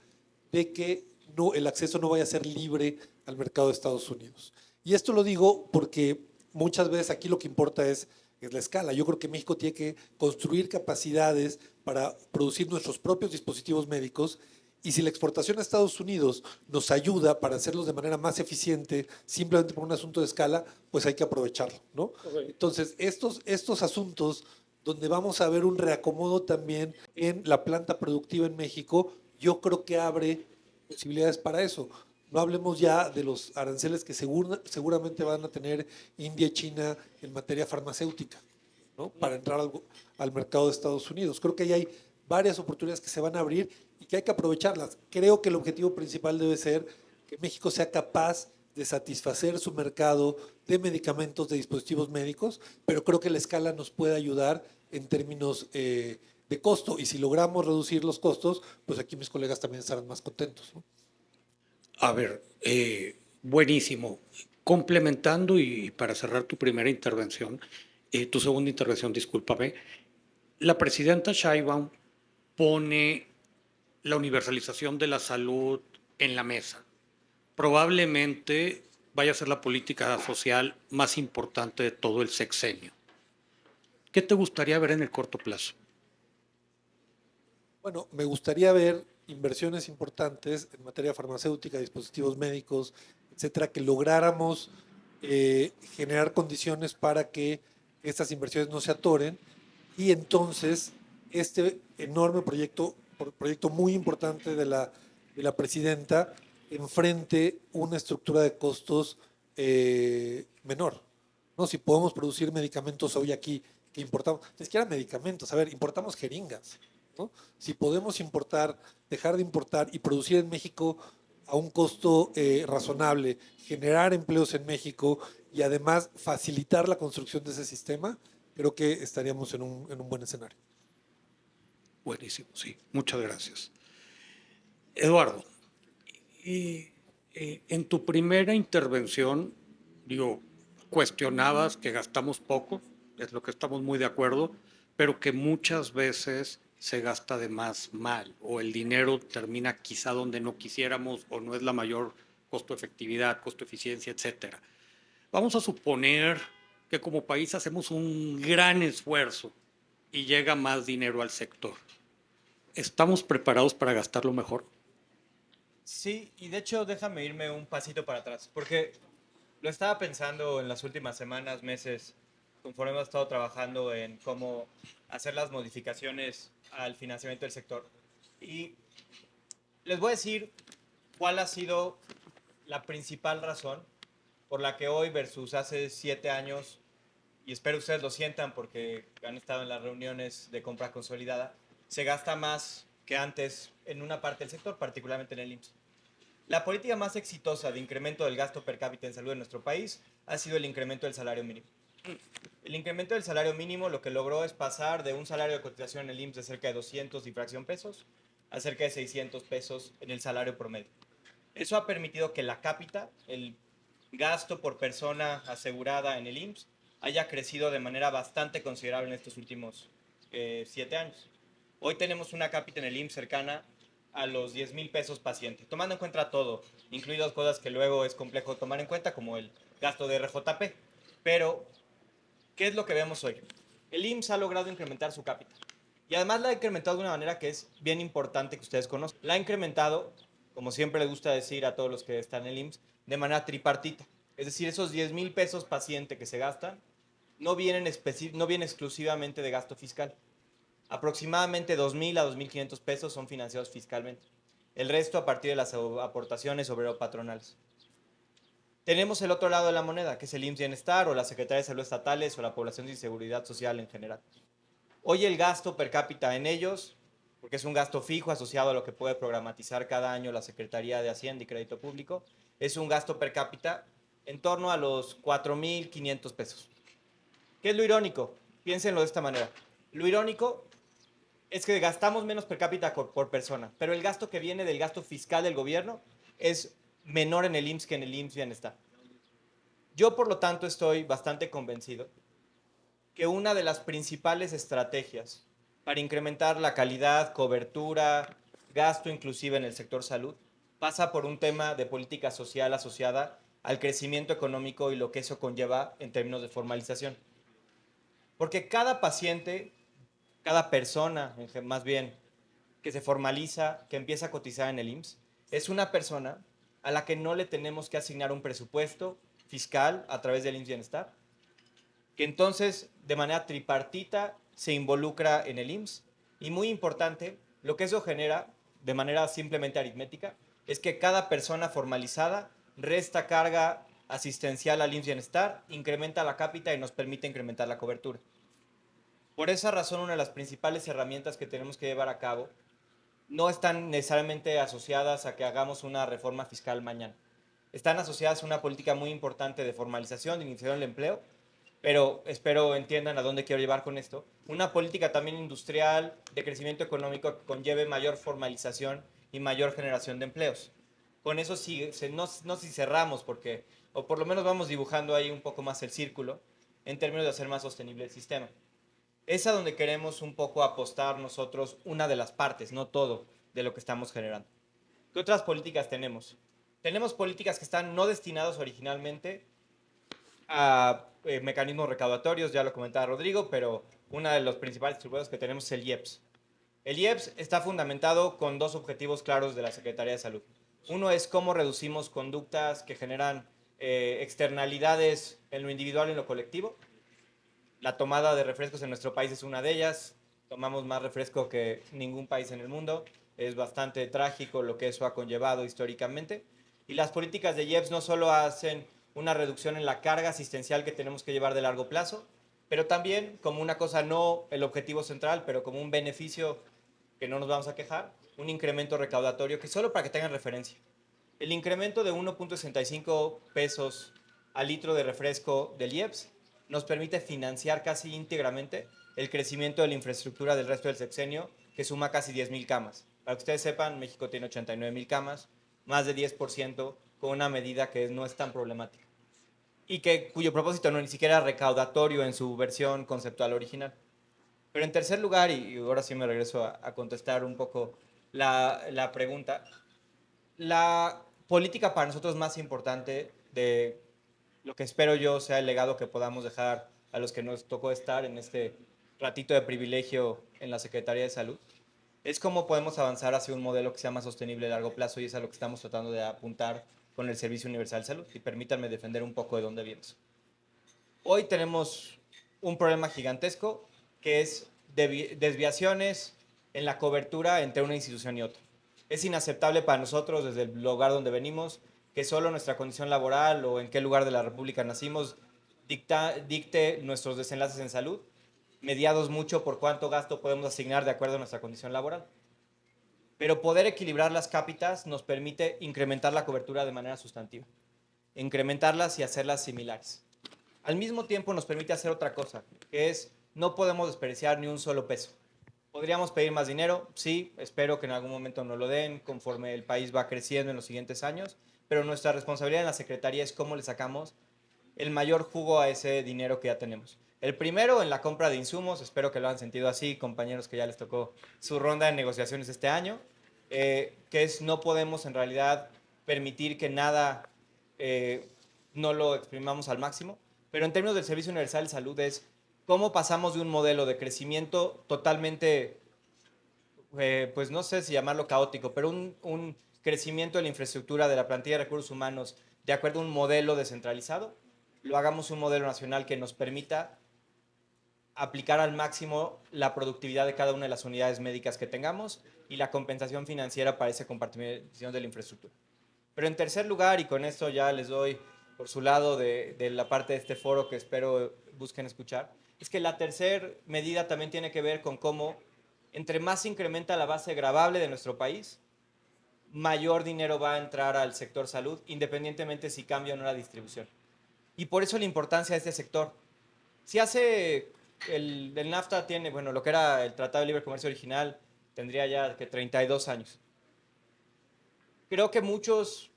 de que no, el acceso no vaya a ser libre al mercado de Estados Unidos. Y esto lo digo porque muchas veces aquí lo que importa es la escala. Yo creo que México tiene que construir capacidades para producir nuestros propios dispositivos médicos y si la exportación a Estados Unidos nos ayuda para hacerlos de manera más eficiente, simplemente por un asunto de escala, pues hay que aprovecharlo, ¿no? Okay. Entonces, estos asuntos donde vamos a ver un reacomodo también en la planta productiva en México, yo creo que abre posibilidades para eso. No hablemos ya de los aranceles que seguramente van a tener India y China en materia farmacéutica, ¿no? Para entrar al mercado de Estados Unidos. Creo que ahí hay varias oportunidades que se van a abrir y que hay que aprovecharlas. Creo que el objetivo principal debe ser que México sea capaz de satisfacer su mercado de medicamentos, de dispositivos médicos, pero creo que la escala nos puede ayudar en términos de costo y si logramos reducir los costos, pues aquí mis colegas también estarán más contentos, ¿no? A ver, buenísimo. Complementando y para cerrar tu primera intervención, tu segunda intervención, discúlpame, la presidenta Sheinbaum pone la universalización de la salud en la mesa. Probablemente vaya a ser la política social más importante de todo el sexenio. ¿Qué te gustaría ver en el corto plazo? Bueno, me gustaría ver inversiones importantes en materia farmacéutica, dispositivos médicos, etcétera, que lográramos generar condiciones para que estas inversiones no se atoren y entonces este enorme proyecto muy importante de la presidenta enfrente una estructura de costos menor, ¿no? Si podemos producir medicamentos hoy aquí que importamos, ni siquiera medicamentos, a ver, importamos jeringas, ¿no? Si podemos importar, dejar de importar y producir en México a un costo razonable, generar empleos en México y además facilitar la construcción de ese sistema, creo que estaríamos en un buen escenario. Buenísimo, sí. Muchas gracias. Eduardo, y, en tu primera intervención, digo, cuestionabas que gastamos poco, es lo que estamos muy de acuerdo, pero que muchas veces se gasta de más mal o el dinero termina quizá donde no quisiéramos o no es la mayor costo-efectividad, costo-eficiencia, etcétera. Vamos a suponer que como país hacemos un gran esfuerzo y llega más dinero al sector. ¿Estamos preparados para gastarlo mejor? Sí, y de hecho déjame irme un pasito para atrás, porque lo estaba pensando en las últimas semanas, meses, conforme hemos estado trabajando en cómo hacer las modificaciones al financiamiento del sector. Y les voy a decir cuál ha sido la principal razón por la que hoy versus hace 7 años, y espero ustedes lo sientan porque han estado en las reuniones de compra consolidada, se gasta más que antes en una parte del sector, particularmente en el IMSS. La política más exitosa de incremento del gasto per cápita en salud en nuestro país ha sido el incremento del salario mínimo. El incremento del salario mínimo lo que logró es pasar de un salario de cotización en el IMSS de cerca de 200 y fracción pesos a cerca de 600 pesos en el salario promedio. Eso ha permitido que la cápita, el gasto por persona asegurada en el IMSS haya crecido de manera bastante considerable en estos últimos 7 años. Hoy tenemos una cápita en el IMSS cercana a los 10,000 pesos paciente, tomando en cuenta todo, incluidas cosas que luego es complejo tomar en cuenta, como el gasto de RJP. Pero, ¿qué es lo que vemos hoy? El IMSS ha logrado incrementar su cápita. Y además la ha incrementado de una manera que es bien importante que ustedes conozcan. La ha incrementado, como siempre le gusta decir a todos los que están en el IMSS, de manera tripartita. Es decir, esos 10,000 pesos paciente que se gastan no vienen exclusivamente de gasto fiscal. Aproximadamente 2,000 a 2,500 pesos son financiados fiscalmente. El resto a partir de las aportaciones obrero-patronales. Tenemos el otro lado de la moneda, que es el IMSS Bienestar o la Secretaría de Salud estatales o la población de seguridad social en general. Hoy el gasto per cápita en ellos, porque es un gasto fijo asociado a lo que puede programatizar cada año la Secretaría de Hacienda y Crédito Público, es un gasto per cápita en torno a los 4,500 pesos. ¿Qué es lo irónico? Piénsenlo de esta manera. Lo irónico es que gastamos menos per cápita por persona, pero el gasto que viene del gasto fiscal del gobierno es menor en el IMSS que en el IMSS Bienestar. Yo, por lo tanto, estoy bastante convencido que una de las principales estrategias para incrementar la calidad, cobertura, gasto inclusive en el sector salud, pasa por un tema de política social asociada al crecimiento económico y lo que eso conlleva en términos de formalización. Porque cada paciente, cada persona, más bien, que se formaliza, que empieza a cotizar en el IMSS, es una persona a la que no le tenemos que asignar un presupuesto fiscal a través del IMSS Bienestar, que entonces de manera tripartita se involucra en el IMSS. Y muy importante, lo que eso genera de manera simplemente aritmética es que cada persona formalizada resta carga asistencial al IMSS Bienestar, incrementa la cápita y nos permite incrementar la cobertura. Por esa razón, una de las principales herramientas que tenemos que llevar a cabo no están necesariamente asociadas a que hagamos una reforma fiscal mañana. Están asociadas a una política muy importante de formalización, de iniciación del empleo, pero espero entiendan a dónde quiero llevar con esto. Una política también industrial de crecimiento económico que conlleve mayor formalización y mayor generación de empleos. Con eso sí, no si cerramos, porque, o por lo menos vamos dibujando ahí un poco más el círculo en términos de hacer más sostenible el sistema. Es a donde queremos un poco apostar nosotros una de las partes, no todo, de lo que estamos generando. ¿Qué otras políticas tenemos? Tenemos políticas que están no destinadas originalmente a mecanismos recaudatorios, ya lo comentaba Rodrigo, pero uno de los principales tributos que tenemos es el IEPS. El IEPS está fundamentado con dos objetivos claros de la Secretaría de Salud. Uno es cómo reducimos conductas que generan externalidades en lo individual y en lo colectivo. La tomada de refrescos en nuestro país es una de ellas. Tomamos más refresco que ningún país en el mundo. Es bastante trágico lo que eso ha conllevado históricamente. Y las políticas de IEPS no solo hacen una reducción en la carga asistencial que tenemos que llevar de largo plazo, pero también como una cosa, no el objetivo central, pero como un beneficio que no nos vamos a quejar, un incremento recaudatorio que solo para que tengan referencia. El incremento de 1.65 pesos al litro de refresco del IEPS nos permite financiar casi íntegramente el crecimiento de la infraestructura del resto del sexenio, que suma casi 10,000 camas. Para que ustedes sepan, México tiene 89,000 camas, más de 10%, con una medida que no es tan problemática. Y cuyo propósito no ni siquiera era recaudatorio en su versión conceptual original. Pero en tercer lugar, y ahora sí me regreso a contestar un poco la pregunta, la política para nosotros más importante de lo que espero yo sea el legado que podamos dejar a los que nos tocó estar en este ratito de privilegio en la Secretaría de Salud, es cómo podemos avanzar hacia un modelo que sea más sostenible a largo plazo, y es a lo que estamos tratando de apuntar con el Servicio Universal de Salud. Y permítanme defender un poco de dónde vienes. Hoy tenemos un problema gigantesco que es desviaciones en la cobertura entre una institución y otra. Es inaceptable para nosotros, desde el lugar donde venimos, que solo nuestra condición laboral o en qué lugar de la República nacimos dicte nuestros desenlaces en salud, mediados mucho por cuánto gasto podemos asignar de acuerdo a nuestra condición laboral. Pero poder equilibrar las cápitas nos permite incrementar la cobertura de manera sustantiva, incrementarlas y hacerlas similares. Al mismo tiempo nos permite hacer otra cosa, que es no podemos desperdiciar ni un solo peso. ¿Podríamos pedir más dinero? Sí, espero que en algún momento nos lo den conforme el país va creciendo en los siguientes años, pero nuestra responsabilidad en la Secretaría es cómo le sacamos el mayor jugo a ese dinero que ya tenemos. El primero en la compra de insumos, espero que lo han sentido así, compañeros que ya les tocó su ronda de negociaciones este año, que es no podemos en realidad permitir que nada no lo exprimamos al máximo, pero en términos del Servicio Universal de Salud es cómo pasamos de un modelo de crecimiento totalmente, pues no sé si llamarlo caótico, pero un crecimiento de la infraestructura de la plantilla de recursos humanos de acuerdo a un modelo descentralizado, lo hagamos un modelo nacional que nos permita aplicar al máximo la productividad de cada una de las unidades médicas que tengamos y la compensación financiera para esa compartición de la infraestructura. Pero en tercer lugar, y con esto ya les doy por su lado de la parte de este foro que espero busquen escuchar, es que la tercera medida también tiene que ver con cómo entre más se incrementa la base gravable de nuestro país, mayor dinero va a entrar al sector salud, independientemente si cambia o no la distribución. Y por eso la importancia de este sector. Si hace el NAFTA tiene, bueno, lo que era el Tratado de Libre Comercio original, tendría ya que 32 años. Creo que muchos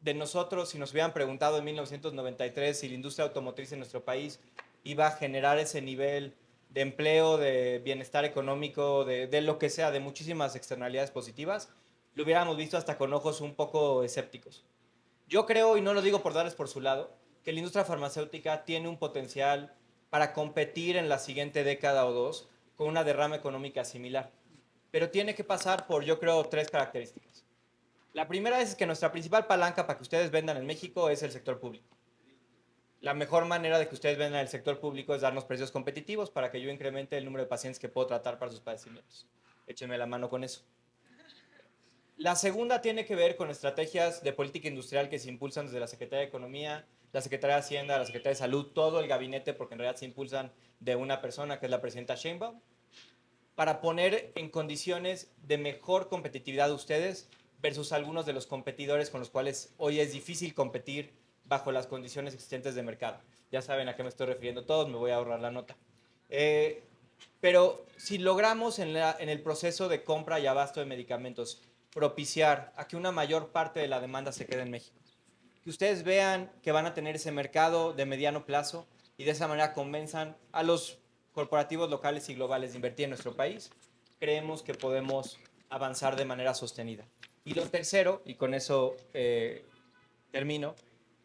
de nosotros, si nos hubieran preguntado en 1993 si la industria automotriz en nuestro país iba a generar ese nivel de empleo, de bienestar económico, de lo que sea, de muchísimas externalidades positivas, lo hubiéramos visto hasta con ojos un poco escépticos. Yo creo, y no lo digo por darles por su lado, que la industria farmacéutica tiene un potencial para competir en la siguiente década o dos con una derrama económica similar. Pero tiene que pasar por, yo creo, tres características. La primera es que nuestra principal palanca para que ustedes vendan en México es el sector público. La mejor manera de que ustedes vendan en el sector público es darnos precios competitivos para que yo incremente el número de pacientes que puedo tratar para sus padecimientos. Échenme la mano con eso. La segunda tiene que ver con estrategias de política industrial que se impulsan desde la Secretaría de Economía, la Secretaría de Hacienda, la Secretaría de Salud, todo el gabinete, porque en realidad se impulsan de una persona que es la presidenta Sheinbaum, para poner en condiciones de mejor competitividad de ustedes versus algunos de los competidores con los cuales hoy es difícil competir bajo las condiciones existentes de mercado. Ya saben a qué me estoy refiriendo todos, me voy a ahorrar la nota. Pero si logramos en el proceso de compra y abasto de medicamentos propiciar a que una mayor parte de la demanda se quede en México, que ustedes vean que van a tener ese mercado de mediano plazo y de esa manera convenzan a los corporativos locales y globales de invertir en nuestro país, creemos que podemos avanzar de manera sostenida. Y lo tercero, y con eso termino,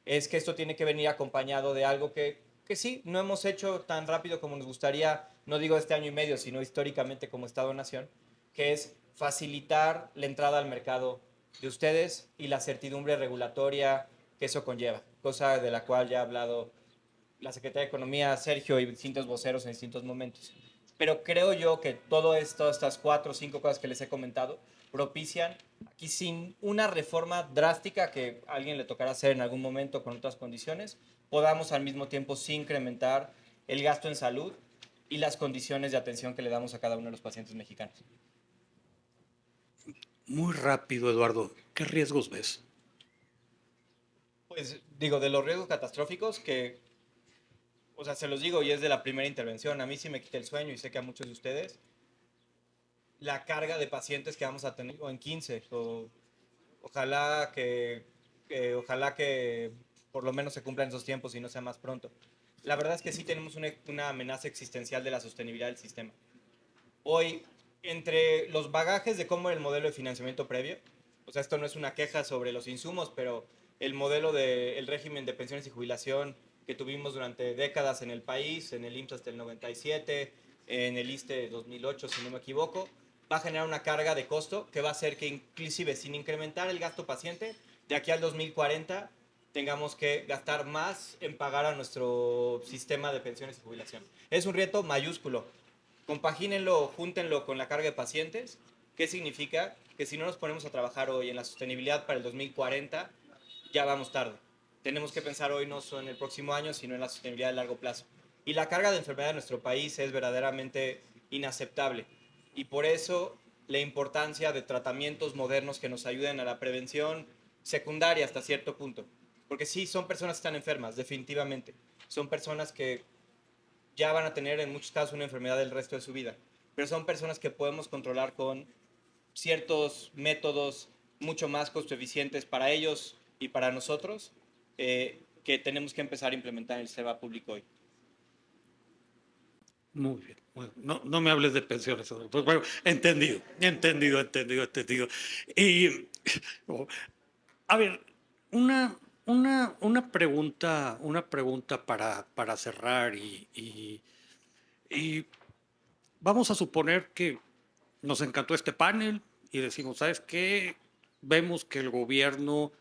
es que esto tiene que venir acompañado de algo que sí, no hemos hecho tan rápido como nos gustaría, no digo este año y medio, sino históricamente como Estado-Nación, que es facilitar la entrada al mercado de ustedes y la certidumbre regulatoria que eso conlleva, cosa de la cual ya ha hablado la Secretaría de Economía, Sergio, y distintos voceros en distintos momentos. Pero creo yo que todo esto, estas 4 o 5 cosas que les he comentado, propician, aquí sin una reforma drástica que a alguien le tocará hacer en algún momento con otras condiciones, podamos al mismo tiempo sí incrementar el gasto en salud y las condiciones de atención que le damos a cada uno de los pacientes mexicanos. Muy rápido, Eduardo. ¿Qué riesgos ves? Pues digo, de los riesgos catastróficos que, o sea, se los digo y es de la primera intervención, a mí sí me quita el sueño y sé que a muchos de ustedes, la carga de pacientes que vamos a tener o en 15, o ojalá que por lo menos se cumplan esos tiempos y no sea más pronto. La verdad es que sí tenemos una amenaza existencial de la sostenibilidad del sistema. Hoy, entre los bagajes de cómo era el modelo de financiamiento previo, o sea, esto no es una queja sobre los insumos, pero el modelo del régimen de pensiones y jubilación que tuvimos durante décadas en el país, en el IMSS hasta el 97, en el ISSSTE 2008, si no me equivoco, va a generar una carga de costo que va a hacer que inclusive sin incrementar el gasto paciente, de aquí al 2040 tengamos que gastar más en pagar a nuestro sistema de pensiones y jubilación. Es un reto mayúsculo. Compagínenlo, júntenlo con la carga de pacientes. ¿Qué significa? Que si no nos ponemos a trabajar hoy en la sostenibilidad para el 2040, ya vamos tarde. Tenemos que pensar hoy no solo en el próximo año, sino en la sostenibilidad de largo plazo. Y la carga de enfermedad de nuestro país es verdaderamente inaceptable. Y por eso la importancia de tratamientos modernos que nos ayuden a la prevención secundaria hasta cierto punto. Porque sí, son personas que están enfermas, definitivamente. Son personas que ya van a tener en muchos casos una enfermedad el resto de su vida. Pero son personas que podemos controlar con ciertos métodos mucho más costo eficientes para ellos, y para nosotros que tenemos que empezar a implementar en el sistema público hoy. Muy bien. Bueno, no me hables de pensiones. Pues bueno, entendido. Y, oh, a ver, una pregunta para cerrar y vamos a suponer que nos encantó este panel y decimos, ¿sabes qué? Vemos que el gobierno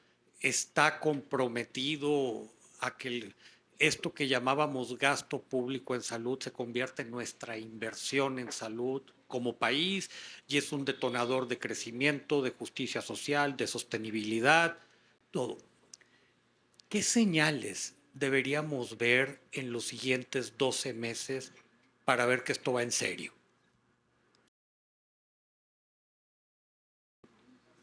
está comprometido a que esto que llamábamos gasto público en salud se convierta en nuestra inversión en salud como país y es un detonador de crecimiento, de justicia social, de sostenibilidad, todo. ¿Qué señales deberíamos ver en los siguientes 12 meses para ver que esto va en serio?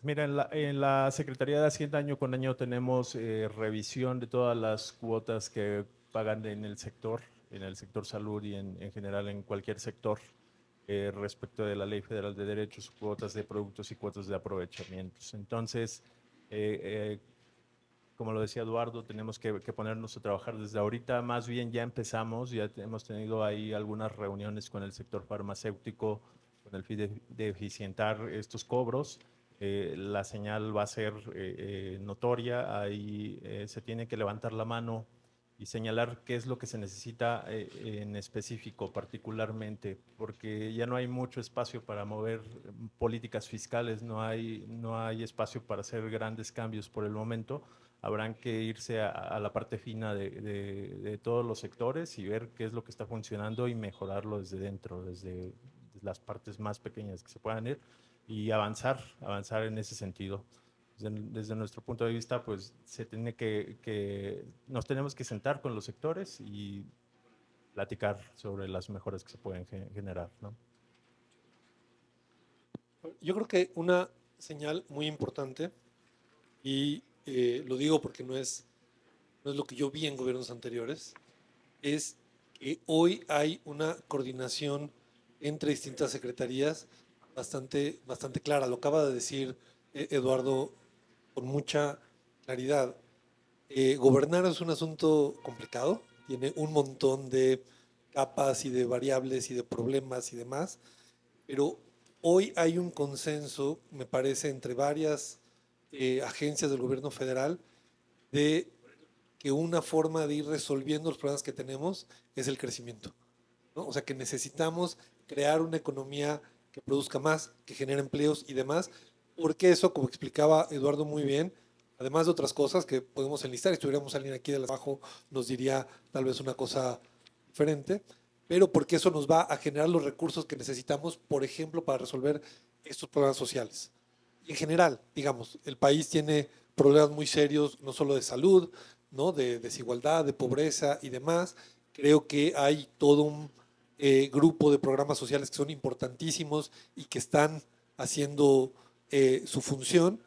Mira, en la Secretaría de Hacienda año con año tenemos revisión de todas las cuotas que pagan en el sector salud y en general en cualquier sector respecto de la Ley Federal de Derechos, cuotas de productos y cuotas de aprovechamientos. Entonces, como lo decía Eduardo, tenemos que ponernos a trabajar desde ahorita. Más bien ya empezamos, ya hemos tenido ahí algunas reuniones con el sector farmacéutico con el fin de eficientar estos cobros. La señal va a ser notoria, ahí se tiene que levantar la mano y señalar qué es lo que se necesita en específico, particularmente, porque ya no hay mucho espacio para mover políticas fiscales, no hay espacio para hacer grandes cambios por el momento. Habrán que irse a la parte fina de todos los sectores y ver qué es lo que está funcionando y mejorarlo desde dentro, desde las partes más pequeñas que se puedan ir y avanzar en ese sentido. Desde nuestro punto de vista, pues se tiene nos tenemos que sentar con los sectores y platicar sobre las mejoras que se pueden generar, ¿no? Yo creo que una señal muy importante, y lo digo porque no es lo que yo vi en gobiernos anteriores, es que hoy hay una coordinación entre distintas secretarías bastante clara. Lo acaba de decir Eduardo con mucha claridad. Gobernar es un asunto complicado, tiene un montón de capas y de variables y de problemas y demás, pero hoy hay un consenso, me parece, entre varias agencias del gobierno federal de que una forma de ir resolviendo los problemas que tenemos es el crecimiento, ¿no? O sea, que necesitamos crear una economía que produzca más, que genere empleos y demás, porque eso, como explicaba Eduardo muy bien, además de otras cosas que podemos enlistar, si tuviéramos a alguien aquí del abajo nos diría tal vez una cosa diferente, pero porque eso nos va a generar los recursos que necesitamos, por ejemplo, para resolver estos problemas sociales. Y en general, digamos, el país tiene problemas muy serios, no solo de salud, ¿no? De desigualdad, de pobreza y demás. Creo que hay todo un grupo de programas sociales que son importantísimos y que están haciendo su función,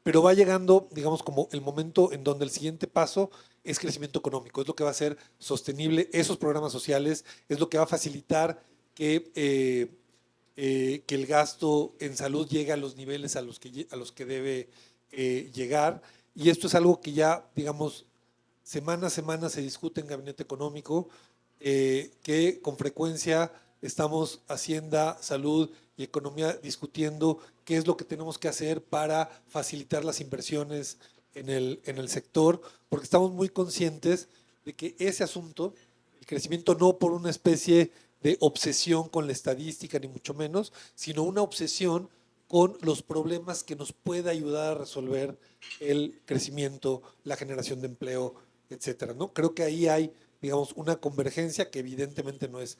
pero va llegando, digamos, como el momento en donde el siguiente paso es crecimiento económico, es lo que va a ser sostenible esos programas sociales, es lo que va a facilitar que el gasto en salud llegue a los niveles a los que debe llegar. Y esto es algo que ya, digamos, semana a semana se discute en Gabinete Económico, que con frecuencia estamos Hacienda, Salud y Economía discutiendo qué es lo que tenemos que hacer para facilitar las inversiones en el sector, porque estamos muy conscientes de que ese asunto, el crecimiento no por una especie de obsesión con la estadística, ni mucho menos, sino una obsesión con los problemas que nos puede ayudar a resolver el crecimiento, la generación de empleo, etcétera, ¿no? Creo que ahí hay, digamos, una convergencia que evidentemente no es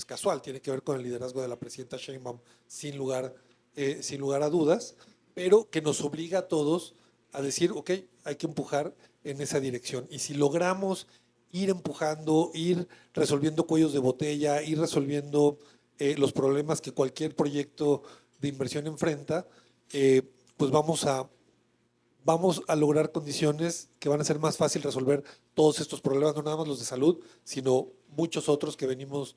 casual, tiene que ver con el liderazgo de la presidenta Sheinbaum, sin lugar a dudas, pero que nos obliga a todos a decir, ok, hay que empujar en esa dirección. Y si logramos ir empujando, ir resolviendo cuellos de botella, ir resolviendo los problemas que cualquier proyecto de inversión enfrenta, pues vamos a lograr condiciones que van a ser más fácil resolver todos estos problemas, no nada más los de salud, sino muchos otros que venimos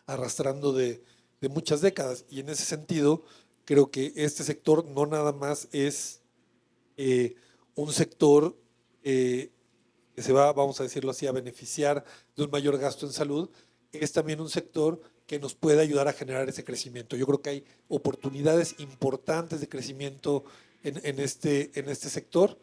arrastrando de muchas décadas. Y en ese sentido, creo que este sector no nada más es un sector que se va, vamos a decirlo así, a beneficiar de un mayor gasto en salud, es también un sector que nos puede ayudar a generar ese crecimiento. Yo creo que hay oportunidades importantes de crecimiento en este sector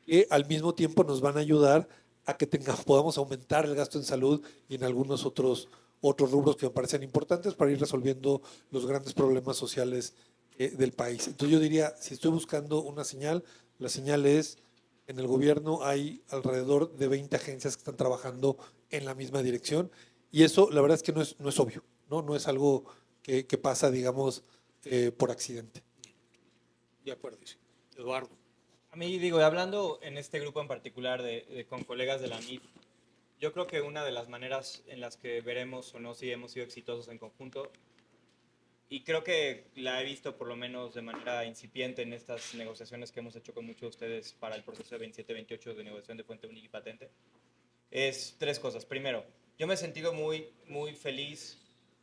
que al mismo tiempo nos van a ayudar a que podamos aumentar el gasto en salud y en algunos otros rubros que me parecen importantes para ir resolviendo los grandes problemas sociales del país. Entonces yo diría, si estoy buscando una señal, la señal es, en el gobierno hay alrededor de 20 agencias que están trabajando en la misma dirección y eso la verdad es que no es obvio, no es algo que pasa, digamos, por accidente. De acuerdo, Eduardo. A mí, digo, hablando en este grupo en particular con colegas de la MIF, yo creo que una de las maneras en las que veremos o no si hemos sido exitosos en conjunto, y creo que la he visto por lo menos de manera incipiente en estas negociaciones que hemos hecho con muchos de ustedes para el proceso de 27-28 de negociación de fuente única y patente, es tres cosas. Primero, yo me he sentido muy feliz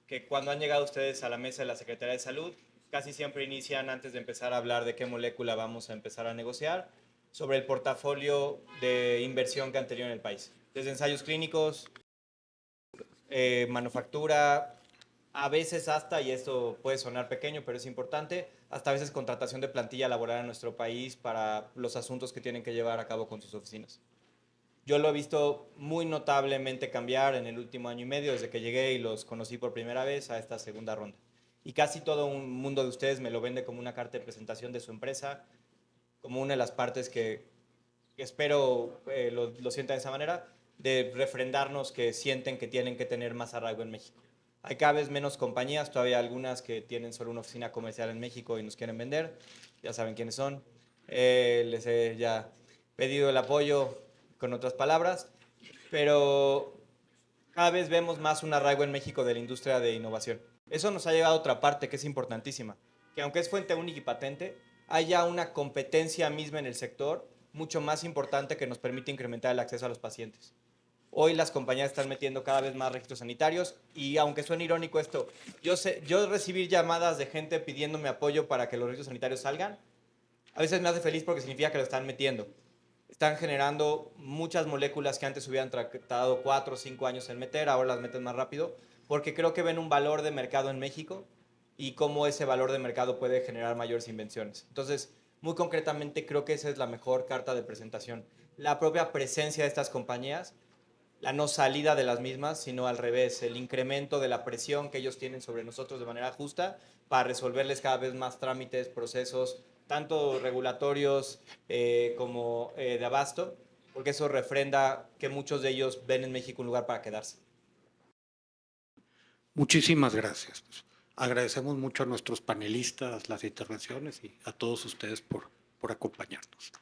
que cuando han llegado ustedes a la mesa de la Secretaría de Salud, casi siempre inician antes de empezar a hablar de qué molécula vamos a empezar a negociar, sobre el portafolio de inversión que han tenido en el país. Desde ensayos clínicos, manufactura, a veces hasta, y esto puede sonar pequeño, pero es importante, hasta a veces contratación de plantilla laboral en nuestro país para los asuntos que tienen que llevar a cabo con sus oficinas. Yo lo he visto muy notablemente cambiar en el último año y medio, desde que llegué y los conocí por primera vez a esta segunda ronda. Y casi todo un mundo de ustedes me lo vende como una carta de presentación de su empresa, como una de las partes que espero lo sientan de esa manera, de refrendarnos que sienten que tienen que tener más arraigo en México. Hay cada vez menos compañías, todavía algunas que tienen solo una oficina comercial en México y nos quieren vender, ya saben quiénes son. Les he ya pedido el apoyo con otras palabras, pero cada vez vemos más un arraigo en México de la industria de innovación. Eso nos ha llevado a otra parte que es importantísima, que aunque es fuente única y patente, hay ya una competencia misma en el sector mucho más importante que nos permite incrementar el acceso a los pacientes. Hoy las compañías están metiendo cada vez más registros sanitarios y aunque suene irónico esto, yo recibir llamadas de gente pidiéndome apoyo para que los registros sanitarios salgan, a veces me hace feliz porque significa que lo están metiendo. Están generando muchas moléculas que antes hubieran tardado 4 o 5 años en meter, ahora las meten más rápido, porque creo que ven un valor de mercado en México y cómo ese valor de mercado puede generar mayores invenciones. Entonces, muy concretamente, creo que esa es la mejor carta de presentación. La propia presencia de estas compañías, la no salida de las mismas, sino al revés, el incremento de la presión que ellos tienen sobre nosotros de manera justa para resolverles cada vez más trámites, procesos, tanto regulatorios como de abasto, porque eso refrenda que muchos de ellos ven en México un lugar para quedarse. Muchísimas gracias. Agradecemos mucho a nuestros panelistas las intervenciones y a todos ustedes por acompañarnos.